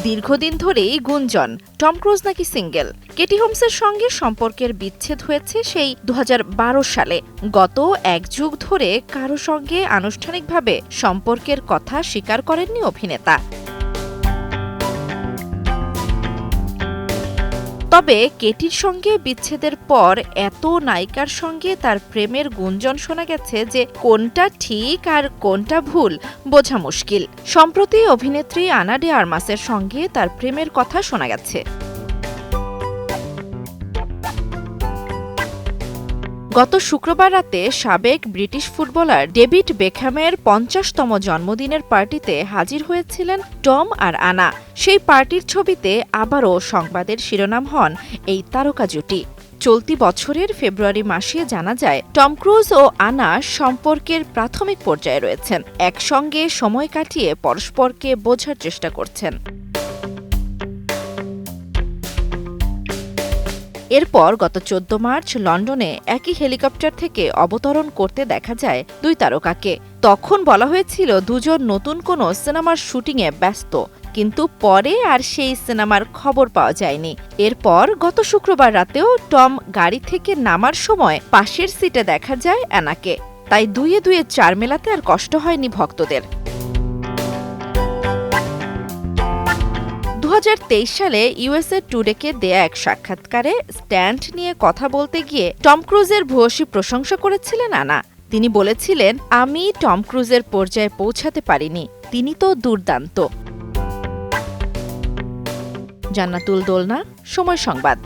দীর্ঘদিন ধরেই গুঞ্জন টম ক্রুজ নাকি সিঙ্গেল। কেটি হোমসের সঙ্গে সম্পর্কের বিচ্ছেদ হয়েছে সেই ২০১২ সালে। গত এক যুগ ধরে কারো সঙ্গে আনুষ্ঠানিকভাবে সম্পর্কের কথা স্বীকার করেননি অভিনেতা। তবে কেটির সঙ্গে বিচ্ছেদের পর এত নায়িকার সঙ্গে তার প্রেমের গুঞ্জন শোনা গেছে যে কোনটা ঠিক আর কোনটা ভুল বোঝা মুশকিল। সম্প্রতি অভিনেত্রী আনা ডে আর্মাসের সঙ্গে তার প্রেমের কথা শোনা গেছে। গত শুক্রবার রাতে সাবেক ব্রিটিশ ফুটবলার ডেভিড বেকহ্যামের ৫০তম জন্মদিনের পার্টিতে হাজির হয়েছিলেন টম আর আনা। সেই পার্টির ছবিতে আবারও সংবাদের শিরোনাম হন এই তারকা জুটি। চলতি বছরের ফেব্রুয়ারি মাসে জানা যায় টম ক্রুজ ও আনা সম্পর্কের প্রাথমিক পর্যায়ে রয়েছেন, একসঙ্গে সময় কাটিয়ে পরস্পরকে বোঝার চেষ্টা করছেন। এরপর গত ১৪ মার্চ লন্ডনে একই হেলিকপ্টার থেকে অবতরণ করতে দেখা যায় দুই তারকাকে। তখন বলা হয়েছিল দুজন নতুন কোনো সিনেমার শুটিংয়ে ব্যস্ত, কিন্তু পরে আর সেই সিনেমার খবর পাওয়া যায়নি। এরপর গত শুক্রবার রাতেও টম গাড়ি থেকে নামার সময় পাশের সিটে দেখা যায় অ্যানাকে। তাই দুয়ে দুয়ে চার মেলাতে আর কষ্ট হয়নি ভক্তদের। ২০২৩ সালে ইউএসএ টুডেকে দেয়া এক সাক্ষাৎকারে স্ট্যান্ড নিয়ে কথা বলতে গিয়ে টম ক্রুজের ভূয়সী প্রশংসা করেছিলেন আনা। তিনি বলেছিলেন, আমি টম ক্রুজের পর্যায়ে পৌঁছাতে পারিনি, তিনি তো দুর্দান্ত। জান্নাতুল দোলনা, সময় সংবাদ।